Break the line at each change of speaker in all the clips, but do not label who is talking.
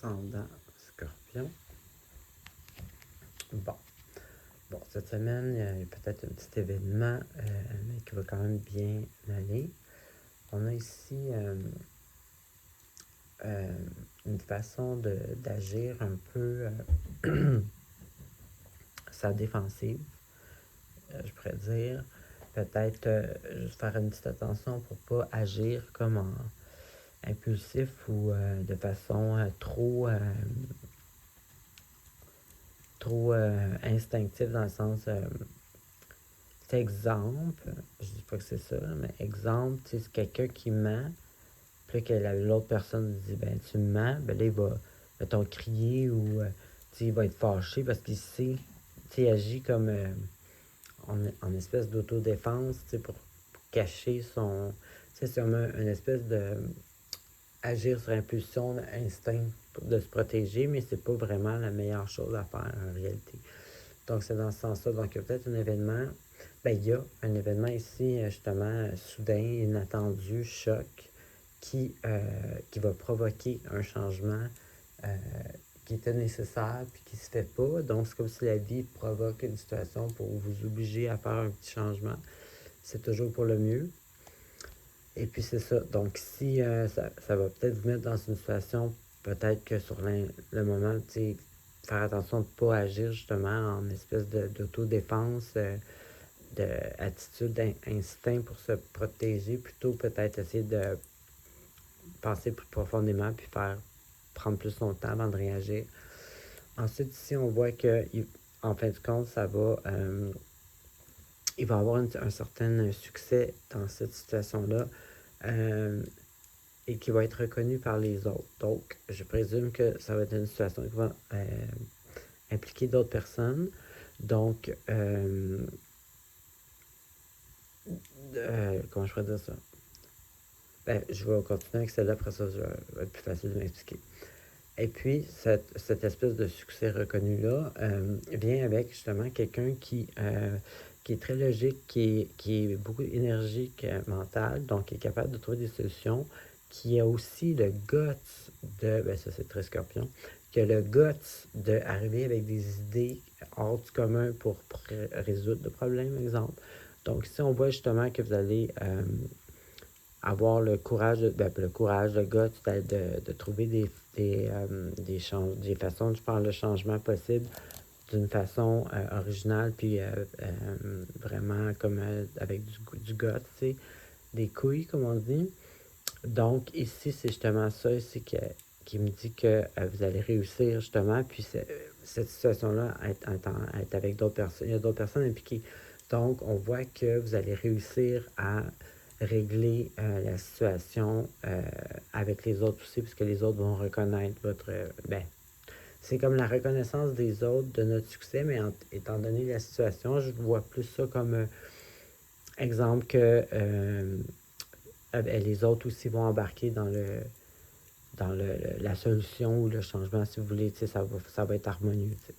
ascendant Scorpion. Bon. Bon, cette semaine, il y a peut-être un petit événement, mais qui va quand même bien aller. On a ici une façon d'agir un peu sa défensive, je pourrais dire. Peut-être juste faire une petite attention pour pas agir comme impulsif ou de façon trop instinctive dans le sens exemple, je dis pas que c'est ça, mais exemple, tu sais, c'est quelqu'un qui ment, puis que l'autre personne dit ben tu mens, ben là il va, mettons, crier ou tu sais, il va être fâché parce qu'il sait, tu sais, il agit comme en espèce d'autodéfense, tu sais, pour cacher son, tu sais, c'est comme une espèce de agir sur impulsion, instinct de se protéger, mais c'est pas vraiment la meilleure chose à faire en réalité. Donc c'est dans ce sens-là. Donc il y a peut-être un événement, ben il y a un événement ici, justement, soudain, inattendu, choc, qui va provoquer un changement qui était nécessaire puis qui se fait pas. Donc c'est comme si la vie provoque une situation pour vous obliger à faire un petit changement. C'est toujours pour le mieux. Et puis c'est ça. Donc si ça va peut-être vous mettre dans une situation, peut-être que sur le moment, tu sais, faire attention de ne pas agir justement en espèce d'autodéfense, d'attitude, d'instinct pour se protéger, plutôt peut-être essayer de penser plus profondément puis prendre plus son temps avant de réagir. Ensuite, ici, on voit que en fin de compte, il va avoir un certain succès dans cette situation-là. Et qui va être reconnu par les autres. Donc, je présume que ça va être une situation qui va impliquer d'autres personnes. Donc, comment je pourrais dire ça? Ben, je vais continuer avec celle-là, après ça, ça va être plus facile de m'expliquer. Et puis, cette espèce de succès reconnu-là vient avec justement quelqu'un qui est très logique, qui est beaucoup énergique, mental, donc qui est capable de trouver des solutions, qui a aussi le guts ben ça c'est très Scorpion, qui a le guts d'arriver avec des idées hors du commun pour résoudre le problème, exemple. Donc, si on voit justement que vous allez avoir le courage, le guts de trouver des façons de faire le changement possible d'une façon originale, puis vraiment comme avec du guts, tu sais, des couilles, comme on dit. Donc, ici, c'est justement ça ici qui me dit que vous allez réussir, justement, puis cette situation-là est avec d'autres personnes. Il y a d'autres personnes impliquées. Donc, on voit que vous allez réussir à régler la situation avec les autres aussi, puisque les autres vont reconnaître votre... c'est comme la reconnaissance des autres de notre succès, mais étant donné la situation, je vois plus ça comme exemple que les autres aussi vont embarquer dans la solution ou le changement, si vous voulez, ça va être harmonieux. T'sais.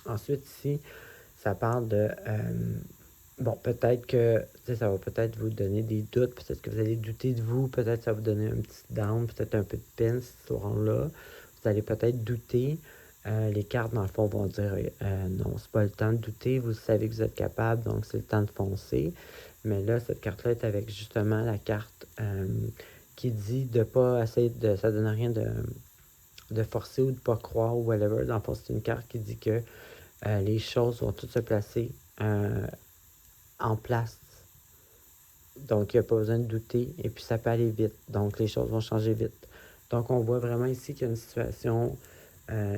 Ensuite, ici, ça parle de... bon, peut-être que ça va peut-être vous donner des doutes, peut-être que vous allez douter de vous, peut-être ça va vous donner un petit down, peut-être un peu de peine, cette histoire-là. Vous allez peut-être douter. Les cartes, dans le fond, vont dire non, c'est pas le temps de douter, vous savez que vous êtes capable, donc c'est le temps de foncer. Mais là, cette carte-là est avec justement la carte qui dit de pas essayer de... Ça donne rien de forcer ou de pas croire ou whatever. Dans le fond, c'est une carte qui dit que les choses vont toutes se placer en place. Donc, il n'y a pas besoin de douter. Et puis, ça peut aller vite. Donc, les choses vont changer vite. Donc, on voit vraiment ici qu'il y a une situation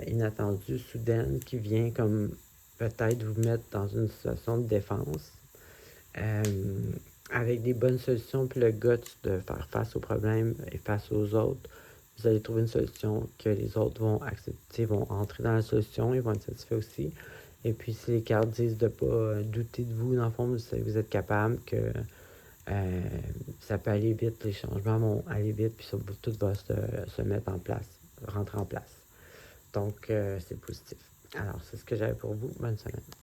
inattendue, soudaine, qui vient comme peut-être vous mettre dans une situation de défense. Avec des bonnes solutions, puis le guts de faire face aux problèmes et face aux autres, vous allez trouver une solution que les autres vont accepter, vont entrer dans la solution, ils vont être satisfaits aussi. Et puis, si les cartes disent de ne pas douter de vous, dans le fond, vous savez que vous êtes capable, que ça peut aller vite, les changements vont aller vite, puis tout va se mettre en place, rentrer en place. Donc, c'est positif. Alors, c'est ce que j'avais pour vous. Bonne semaine.